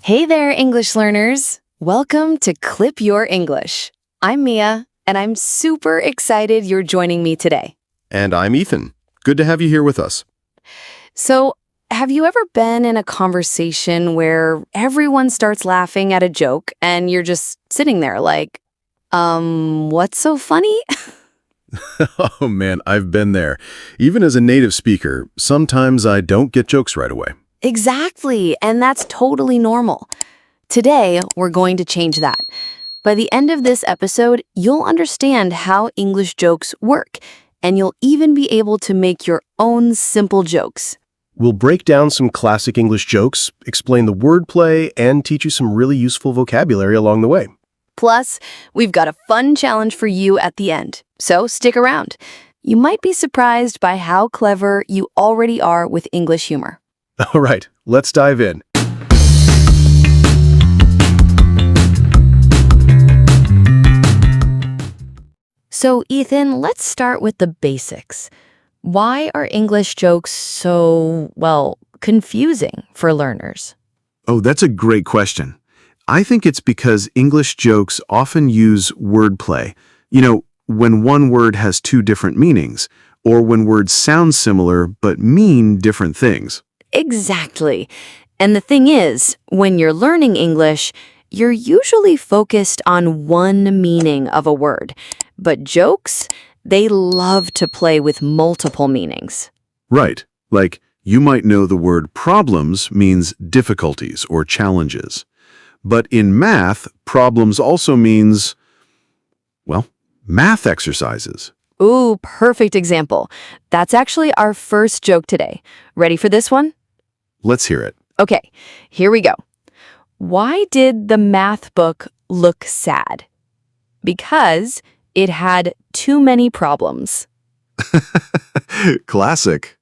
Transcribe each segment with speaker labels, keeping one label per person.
Speaker 1: Hey there, English learners! Welcome to Clip Your English. I'm Mia, and I'm super excited you're joining me today.
Speaker 2: And I'm Ethan. Good to have you here with us.
Speaker 1: So, have you ever been in a conversation where everyone starts laughing at a joke and you're just sitting there like, what's so funny?
Speaker 2: Oh man, I've been there. Even as a native speaker, sometimes I don't get jokes right away.
Speaker 1: Exactly, and that's totally normal. Today, we're going to change that. By the end of this episode, you'll understand how English jokes work, and you'll even be able to make your own simple jokes.
Speaker 3: We'll break down some classic English jokes, explain the wordplay, and teach you some really useful vocabulary along the way.
Speaker 1: Plus, we've got a fun challenge for you at the end, so stick around. You might be surprised by how clever you already are with English humor.
Speaker 3: All right, let's dive in.
Speaker 1: So, Ethan, let's start with the basics. Why are English jokes so, confusing for learners?
Speaker 4: Oh, that's a great question. I think it's because English jokes often use wordplay. You know, when one word has two different meanings, or when words sound similar but mean different things.
Speaker 1: Exactly. And the thing is, when you're learning English, you're usually focused on one meaning of a word. But jokes, they love to play with multiple meanings.
Speaker 4: Right. Like, you might know the word problems means difficulties or challenges. But in math, problems also means, math exercises.
Speaker 1: Ooh, perfect example. That's actually our first joke today. Ready for this one?
Speaker 4: Let's hear it.
Speaker 1: Okay, here we go. Why did the math book look sad? Because it had too many problems.
Speaker 4: Classic.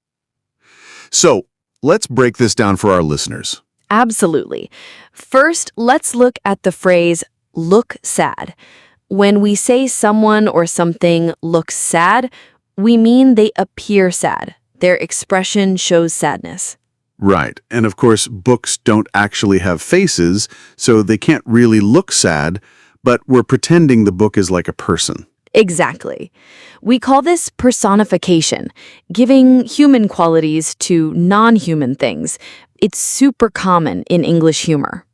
Speaker 4: So, let's break this down for our listeners.
Speaker 1: Absolutely. First, let's look at the phrase look sad. When we say someone or something looks sad, we mean they appear sad. Their expression shows sadness.
Speaker 4: Right. And of course, books don't actually have faces, so they can't really look sad, but we're pretending the book is like a person.
Speaker 1: Exactly. We call this personification, giving human qualities to non-human things. It's super common in English humor.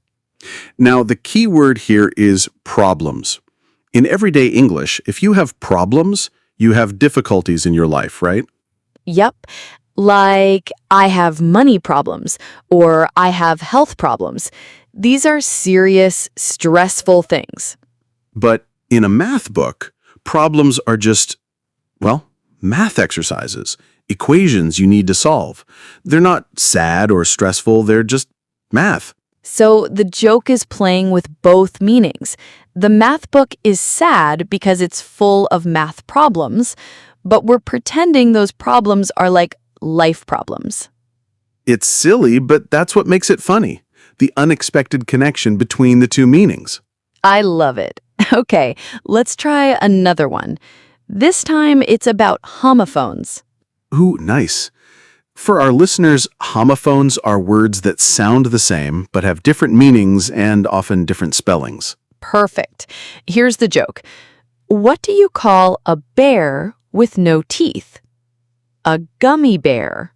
Speaker 4: Now, the key word here is problems. In everyday English, if you have problems, you have difficulties in your life, right?
Speaker 1: Yep. Like, I have money problems, or I have health problems. These are serious, stressful things.
Speaker 4: But in a math book, problems are just, math exercises, equations you need to solve. They're not sad or stressful, they're just math.
Speaker 1: So the joke is playing with both meanings. The math book is sad because it's full of math problems, but we're pretending those problems are like life problems.
Speaker 4: It's silly, but that's what makes it funny. The unexpected connection between the two meanings.
Speaker 1: I love it. Okay, let's try another one. This time it's about homophones.
Speaker 4: Ooh, nice. For our listeners, homophones are words that sound the same but have different meanings and often different spellings.
Speaker 1: Perfect. Here's the joke. What do you call a bear with no teeth? A gummy bear.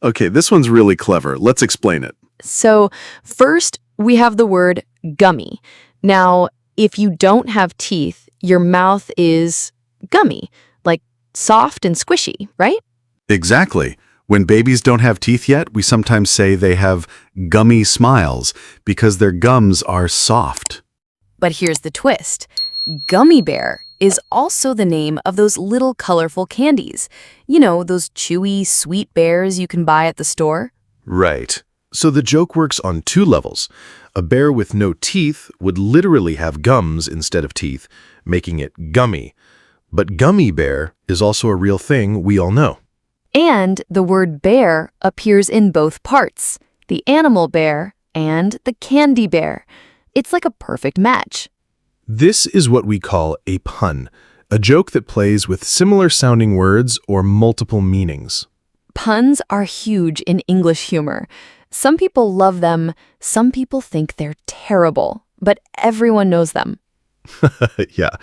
Speaker 4: Okay, this one's really clever. Let's explain it.
Speaker 1: So first, we have the word gummy. Now, if you don't have teeth, your mouth is gummy, like soft and squishy, right?
Speaker 4: Exactly. When babies don't have teeth yet, we sometimes say they have gummy smiles because their gums are soft.
Speaker 1: But here's the twist. Gummy bear is also the name of those little colorful candies. You know, those chewy, sweet bears you can buy at the store?
Speaker 3: Right. So the joke works on two levels. A bear with no teeth would literally have gums instead of teeth, making it gummy. But gummy bear is also a real thing we all know.
Speaker 1: And the word bear appears in both parts, the animal bear and the candy bear. It's like a perfect match.
Speaker 3: This is what we call a pun, a joke that plays with similar sounding words or multiple meanings.
Speaker 1: Puns are huge in English humor. Some people love them, some people think they're terrible, but everyone knows them.
Speaker 3: Yeah.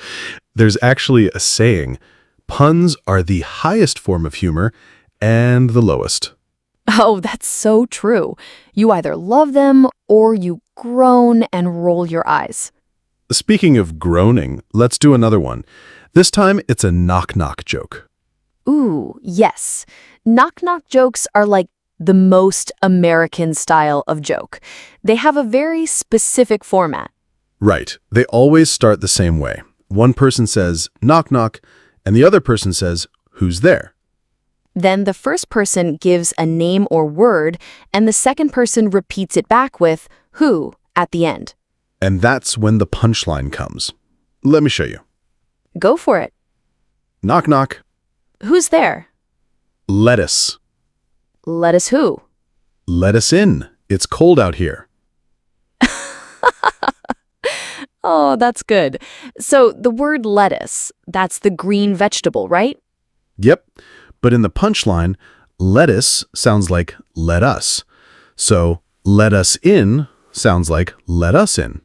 Speaker 3: There's actually a saying, puns are the highest form of humor and the lowest.
Speaker 1: Oh, that's so true. You either love them or you groan and roll your eyes.
Speaker 3: Speaking of groaning, let's do another one. This time, it's a knock-knock joke.
Speaker 1: Ooh, yes. Knock-knock jokes are like the most American style of joke. They have a very specific format.
Speaker 3: Right. They always start the same way. One person says, knock, knock, and the other person says, who's there?
Speaker 1: Then the first person gives a name or word, and the second person repeats it back with who at the end.
Speaker 3: And that's when the punchline comes. Let me show you.
Speaker 1: Go for it.
Speaker 3: Knock, knock.
Speaker 1: Who's there?
Speaker 3: Lettuce.
Speaker 1: Lettuce who?
Speaker 3: Let us in. It's cold out here.
Speaker 1: Oh, that's good. So the word lettuce, that's the green vegetable, right?
Speaker 3: Yep. But in the punchline, lettuce sounds like let us. So let us in sounds like let us in.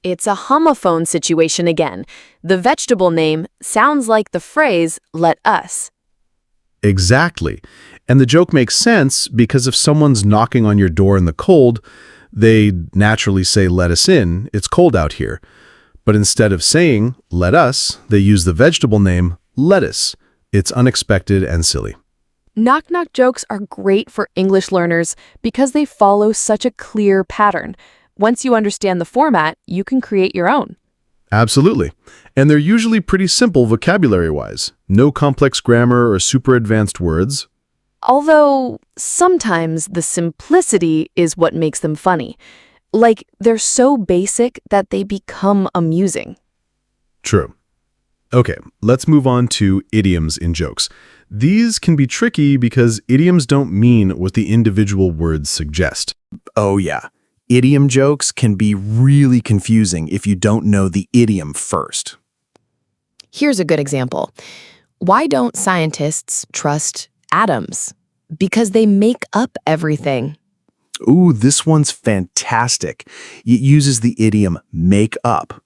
Speaker 1: It's a homophone situation again. The vegetable name sounds like the phrase let us.
Speaker 3: Exactly. And the joke makes sense because if someone's knocking on your door in the cold, they naturally say, let us in, it's cold out here. But instead of saying, let us, they use the vegetable name, lettuce. It's unexpected and silly.
Speaker 1: Knock-knock jokes are great for English learners because they follow such a clear pattern. Once you understand the format, you can create your own.
Speaker 3: Absolutely. And they're usually pretty simple vocabulary-wise. No complex grammar or super advanced words.
Speaker 1: Although, sometimes the simplicity is what makes them funny. Like, they're so basic that they become amusing.
Speaker 3: True. Okay, let's move on to idioms in jokes. These can be tricky because idioms don't mean what the individual words suggest.
Speaker 4: Oh yeah. Idiom jokes can be really confusing if you don't know the idiom first.
Speaker 1: Here's a good example. Why don't scientists trust atoms? Because they make up everything.
Speaker 4: Ooh, this one's fantastic. It uses the idiom make up.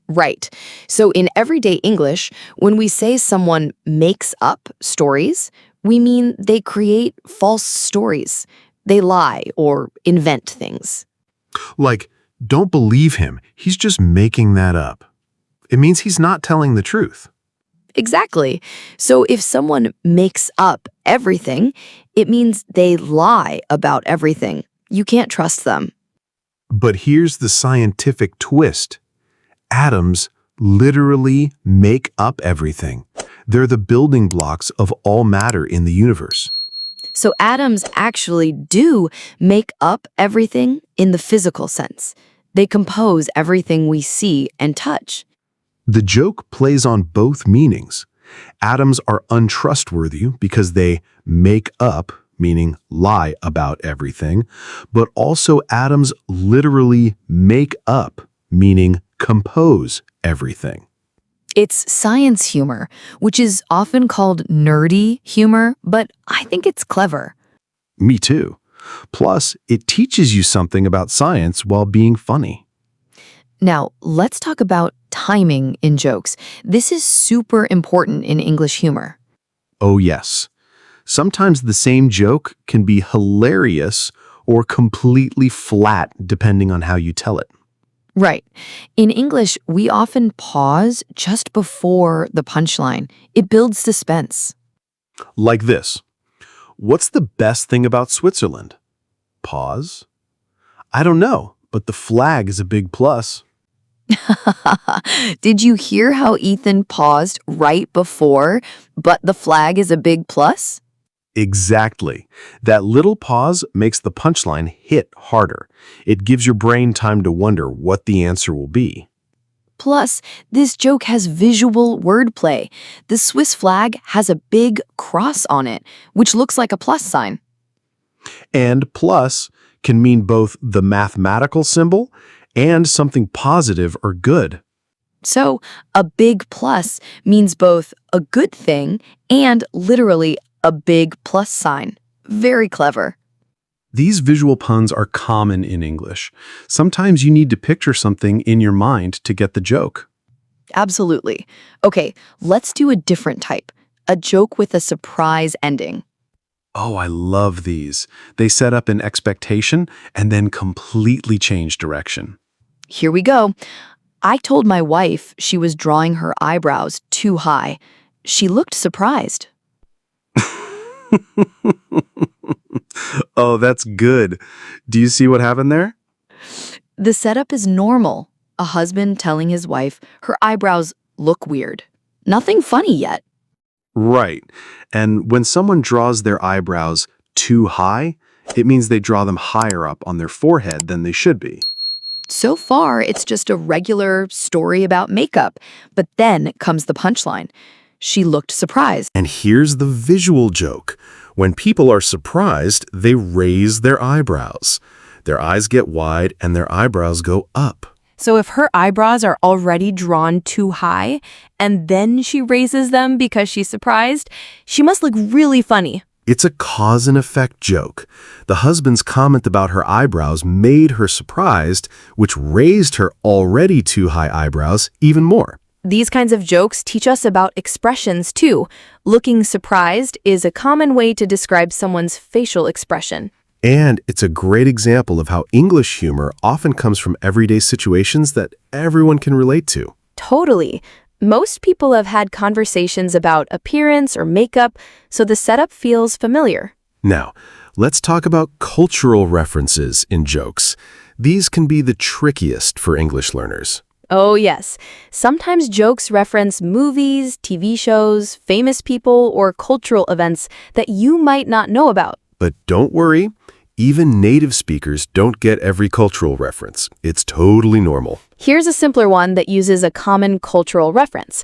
Speaker 1: Right. So in everyday English, when we say someone makes up stories, we mean they create false stories. They lie or invent things.
Speaker 3: Like, don't believe him. He's just making that up. It means he's not telling the truth.
Speaker 1: Exactly. So if someone makes up everything, it means they lie about everything. You can't trust them.
Speaker 3: But here's the scientific twist. Atoms literally make up everything. They're the building blocks of all matter in the universe.
Speaker 1: So atoms actually do make up everything in the physical sense. They compose everything we see and touch.
Speaker 3: The joke plays on both meanings. Atoms are untrustworthy because they make up, meaning lie about everything, but also atoms literally make up, meaning compose everything.
Speaker 1: It's science humor, which is often called nerdy humor, but I think it's clever.
Speaker 3: Me too. Plus, it teaches you something about science while being funny.
Speaker 1: Now, let's talk about timing in jokes. This is super important in English humor.
Speaker 3: Oh yes. Sometimes the same joke can be hilarious or completely flat depending on how you tell it.
Speaker 1: Right. In English, we often pause just before the punchline. It builds suspense.
Speaker 3: Like this. What's the best thing about Switzerland? Pause. I don't know, but the flag is a big plus.
Speaker 1: Did you hear how Ethan paused right before, but the flag is a big plus?
Speaker 3: Exactly. That little pause makes the punchline hit harder. It gives your brain time to wonder what the answer will be.
Speaker 1: Plus, this joke has visual wordplay. The Swiss flag has a big cross on it, which looks like a plus sign.
Speaker 3: And plus can mean both the mathematical symbol and something positive or good.
Speaker 1: So, a big plus means both a good thing and literally a big plus sign. Very clever.
Speaker 3: These visual puns are common in English. Sometimes you need to picture something in your mind to get the joke.
Speaker 1: Absolutely. Okay, let's do a different type. A joke with a surprise ending.
Speaker 3: Oh, I love these. They set up an expectation and then completely change direction.
Speaker 1: Here we go. I told my wife she was drawing her eyebrows too high. She looked surprised.
Speaker 3: Oh, that's good. Do you see what happened there?
Speaker 1: The setup is normal. A husband telling his wife her eyebrows look weird. Nothing funny yet.
Speaker 3: Right. And when someone draws their eyebrows too high, it means they draw them higher up on their forehead than they should be.
Speaker 1: So far, it's just a regular story about makeup. But then comes the punchline. She looked surprised.
Speaker 2: And here's the visual joke. When people are surprised, they raise their eyebrows. Their eyes get wide and their eyebrows go up.
Speaker 5: So if her eyebrows are already drawn too high, and then she raises them because she's surprised, she must look really funny.
Speaker 2: It's a cause and effect joke. The husband's comment about her eyebrows made her surprised, which raised her already too high eyebrows even more.
Speaker 5: These kinds of jokes teach us about expressions too. Looking surprised is a common way to describe someone's facial expression.
Speaker 2: And it's a great example of how English humor often comes from everyday situations that everyone can relate to.
Speaker 5: Totally. Most people have had conversations about appearance or makeup, so the setup feels familiar.
Speaker 2: Now, let's talk about cultural references in jokes. These can be the trickiest for English learners.
Speaker 5: Oh, yes. Sometimes jokes reference movies, TV shows, famous people, or cultural events that you might not know about.
Speaker 2: But don't worry, even native speakers don't get every cultural reference. It's totally normal.
Speaker 5: Here's a simpler one that uses a common cultural reference.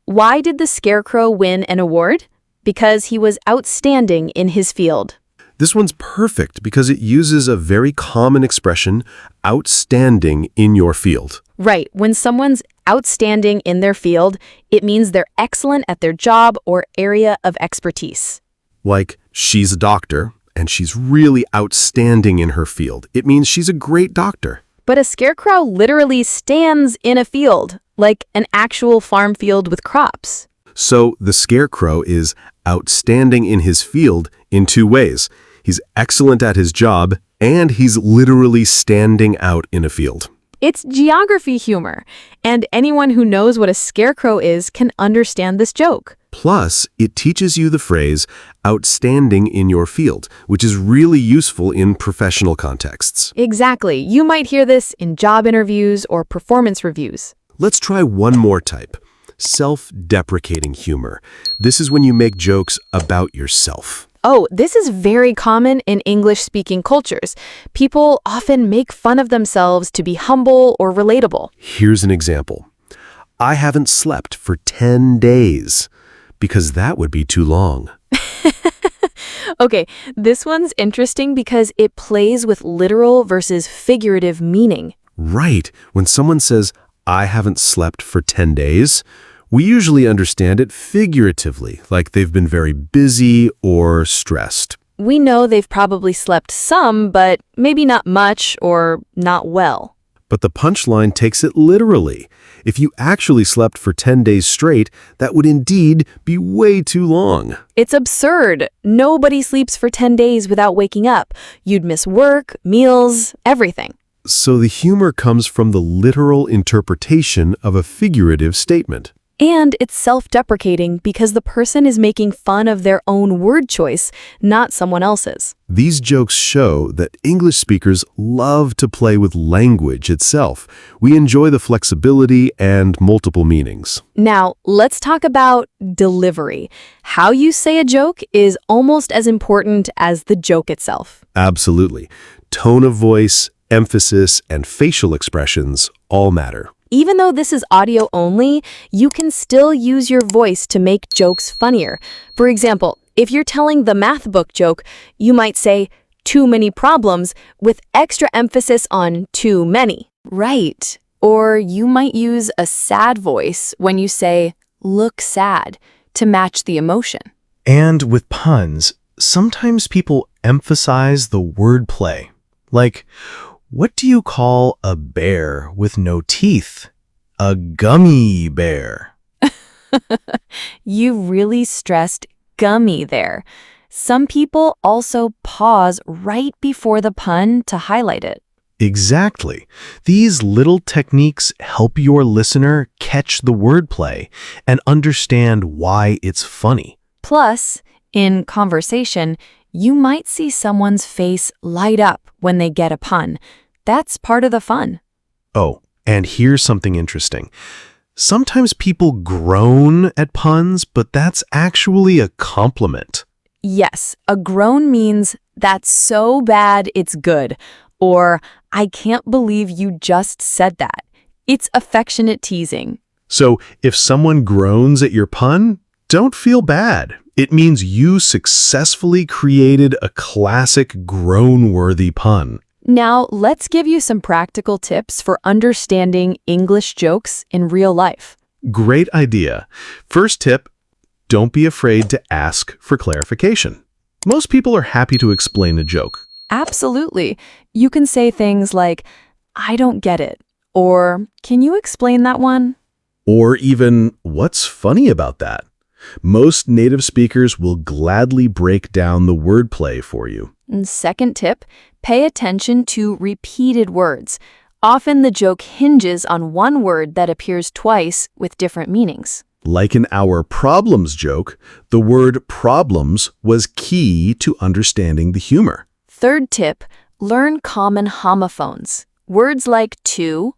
Speaker 5: Why did the Scarecrow win an award? Because he was outstanding in his field.
Speaker 2: This one's perfect because it uses a very common expression, outstanding in your field.
Speaker 5: Right. When someone's outstanding in their field, it means they're excellent at their job or area of expertise.
Speaker 2: Like, she's a doctor, and she's really outstanding in her field. It means she's a great doctor.
Speaker 5: But a scarecrow literally stands in a field, like an actual farm field with crops.
Speaker 2: So the scarecrow is outstanding in his field in two ways. He's excellent at his job, and he's literally standing out in a field.
Speaker 5: It's geography humor, and anyone who knows what a scarecrow is can understand this joke.
Speaker 2: Plus, it teaches you the phrase, outstanding in your field, which is really useful in professional contexts.
Speaker 5: Exactly. You might hear this in job interviews or performance reviews.
Speaker 2: Let's try one more type, self-deprecating humor. This is when you make jokes about yourself.
Speaker 5: Oh, this is very common in English-speaking cultures. People often make fun of themselves to be humble or relatable.
Speaker 2: Here's an example. I haven't slept for 10 days, because that would be too long.
Speaker 5: Okay, this one's interesting because it plays with literal versus figurative meaning.
Speaker 2: Right. When someone says, I haven't slept for 10 days, we usually understand it figuratively, like they've been very busy or stressed.
Speaker 5: We know they've probably slept some, but maybe not much or not well.
Speaker 2: But the punchline takes it literally. If you actually slept for 10 days straight, that would indeed be way too long.
Speaker 5: It's absurd. Nobody sleeps for 10 days without waking up. You'd miss work, meals, everything.
Speaker 2: So the humor comes from the literal interpretation of a figurative statement.
Speaker 5: And it's self-deprecating because the person is making fun of their own word choice, not someone else's.
Speaker 2: These jokes show that English speakers love to play with language itself. We enjoy the flexibility and multiple meanings.
Speaker 5: Now, let's talk about delivery. How you say a joke is almost as important as the joke itself.
Speaker 2: Absolutely. Tone of voice, emphasis, and facial expressions all matter.
Speaker 5: Even though this is audio only, you can still use your voice to make jokes funnier. For example, if you're telling the math book joke, you might say, too many problems, with extra emphasis on too many.
Speaker 1: Right. Or you might use a sad voice when you say, look sad, to match the emotion.
Speaker 3: And with puns, sometimes people emphasize the wordplay. Like, what do you call a bear with no teeth? A gummy bear.
Speaker 5: You really stressed gummy there. Some people also pause right before the pun to highlight it.
Speaker 3: Exactly. These little techniques help your listener catch the wordplay and understand why it's funny.
Speaker 5: Plus, in conversation, you might see someone's face light up when they get a pun. That's part of the fun.
Speaker 3: Oh, and here's something interesting. Sometimes people groan at puns, but that's actually a compliment.
Speaker 5: Yes, a groan means that's so bad it's good, or I can't believe you just said that. It's affectionate teasing.
Speaker 3: So if someone groans at your pun, don't feel bad. It means you successfully created a classic groan-worthy pun.
Speaker 5: Now, let's give you some practical tips for understanding English jokes in real life.
Speaker 3: Great idea. First tip, don't be afraid to ask for clarification. Most people are happy to explain a joke.
Speaker 5: Absolutely. You can say things like, I don't get it, or can you explain that one?
Speaker 3: Or even, what's funny about that? Most native speakers will gladly break down the wordplay for you.
Speaker 5: And second tip, pay attention to repeated words. Often the joke hinges on one word that appears twice with different meanings.
Speaker 3: Like in our problems joke, the word problems was key to understanding the humor.
Speaker 5: Third tip, learn common homophones. Words like to,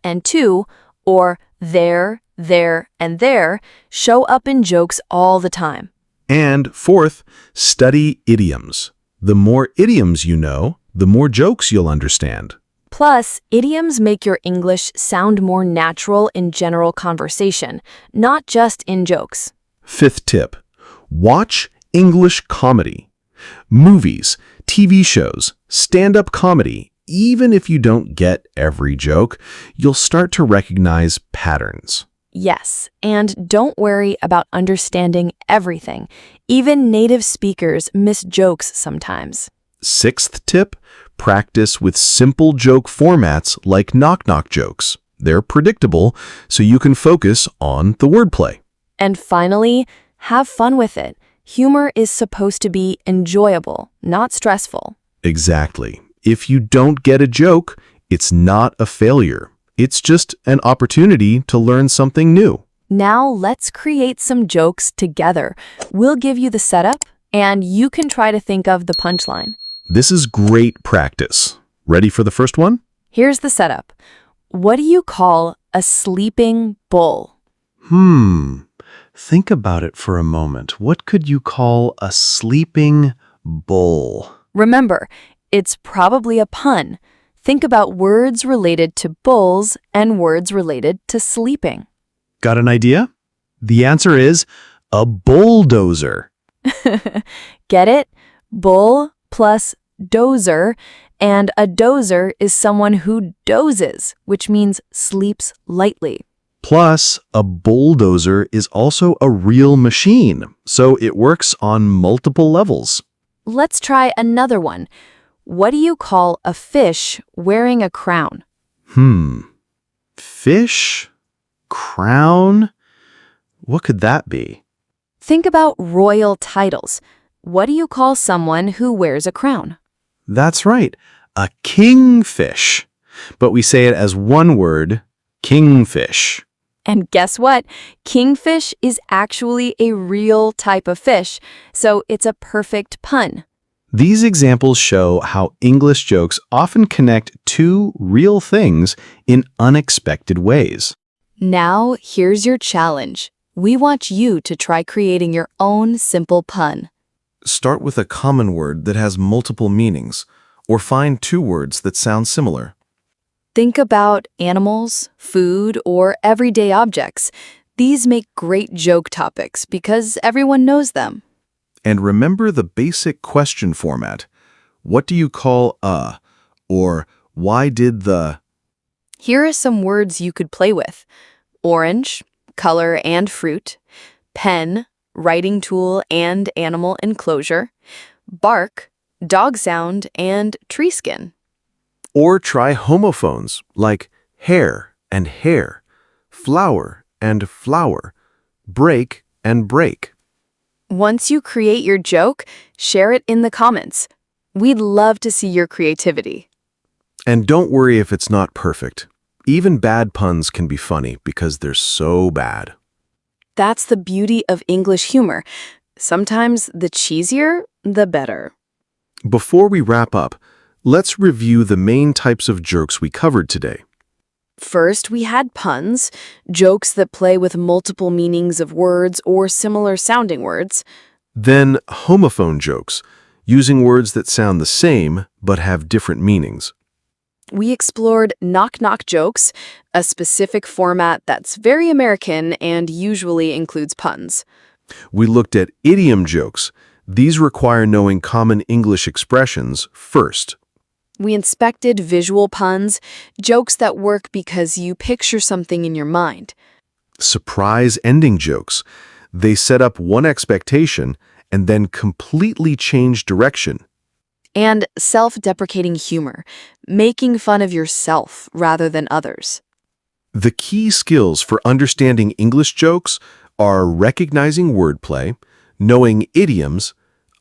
Speaker 5: and to, or there, and there show up in jokes all the time.
Speaker 3: And fourth, study idioms. The more idioms you know, the more jokes you'll understand.
Speaker 5: Plus, idioms make your English sound more natural in general conversation, not just in jokes.
Speaker 3: Fifth tip, watch English comedy. Movies, TV shows, stand-up comedy. Even if you don't get every joke, you'll start to recognize patterns.
Speaker 5: Yes, and don't worry about understanding everything. Even native speakers miss jokes sometimes.
Speaker 3: Sixth tip, practice with simple joke formats like knock-knock jokes. They're predictable, so you can focus on the wordplay.
Speaker 5: And finally, have fun with it. Humor is supposed to be enjoyable, not stressful.
Speaker 3: Exactly. If you don't get a joke, it's not a failure. It's just an opportunity to learn something new.
Speaker 5: Now let's create some jokes together. We'll give you the setup, and you can try to think of the punchline.
Speaker 3: This is great practice. Ready for the first one?
Speaker 5: Here's the setup. What do you call a sleeping bull?
Speaker 3: Think about it for a moment. What could you call a sleeping bull?
Speaker 5: Remember, it's probably a pun. Think about words related to bulls and words related to sleeping.
Speaker 3: Got an idea? The answer is a bulldozer.
Speaker 5: Get it? Bull plus dozer, and a dozer is someone who dozes, which means sleeps lightly.
Speaker 3: Plus, a bulldozer is also a real machine, so it works on multiple levels.
Speaker 5: Let's try another one. What do you call a fish wearing a crown?
Speaker 3: Fish? Crown? What could that be?
Speaker 5: Think about royal titles. What do you call someone who wears a crown?
Speaker 3: That's right, a kingfish. But we say it as one word, kingfish.
Speaker 5: And guess what? Kingfish is actually a real type of fish, so it's a perfect pun.
Speaker 3: These examples show how English jokes often connect two real things in unexpected ways.
Speaker 5: Now, here's your challenge. We want you to try creating your own simple pun.
Speaker 6: Start with a common word that has multiple meanings, or find two words that sound similar.
Speaker 5: Think about animals, food, or everyday objects. These make great joke topics because everyone knows them.
Speaker 6: And remember the basic question format. What do you call a? Or why did the?
Speaker 5: Here are some words you could play with. Orange, color and fruit. Pen, writing tool and animal enclosure, bark, dog sound, and tree skin.
Speaker 4: Or try homophones like hair and hair, flower and flower, break and break.
Speaker 5: Once you create your joke, share it in the comments. We'd love to see your creativity.
Speaker 4: And don't worry if it's not perfect. Even bad puns can be funny because they're so bad.
Speaker 5: That's the beauty of English humor. Sometimes the cheesier, the better.
Speaker 4: Before we wrap up, let's review the main types of jokes we covered today.
Speaker 5: First, we had puns, jokes that play with multiple meanings of words or similar sounding words.
Speaker 4: Then homophone jokes, using words that sound the same but have different meanings.
Speaker 5: We explored knock-knock jokes, a specific format that's very American and usually includes puns.
Speaker 4: We looked at idiom jokes. These require knowing common English expressions first.
Speaker 5: We inspected visual puns, jokes that work because you picture something in your mind.
Speaker 4: Surprise ending jokes. They set up one expectation and then completely change direction.
Speaker 5: And self-deprecating humor, making fun of yourself rather than others.
Speaker 4: The key skills for understanding English jokes are recognizing wordplay, knowing idioms,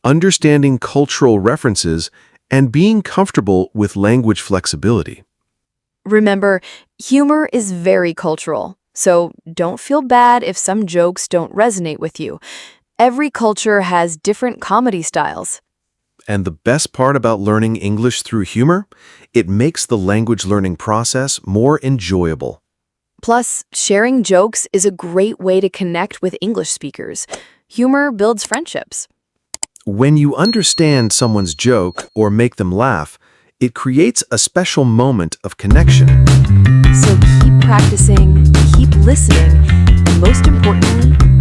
Speaker 4: understanding cultural references, and being comfortable with language flexibility.
Speaker 5: Remember, humor is very cultural, so don't feel bad if some jokes don't resonate with you. Every culture has different comedy styles.
Speaker 4: And the best part about learning English through humor? It makes the language learning process more enjoyable.
Speaker 5: Plus, sharing jokes is a great way to connect with English speakers. Humor builds friendships.
Speaker 4: When you understand someone's joke or make them laugh, it creates a special moment of connection.
Speaker 5: So keep practicing, keep listening, and most importantly,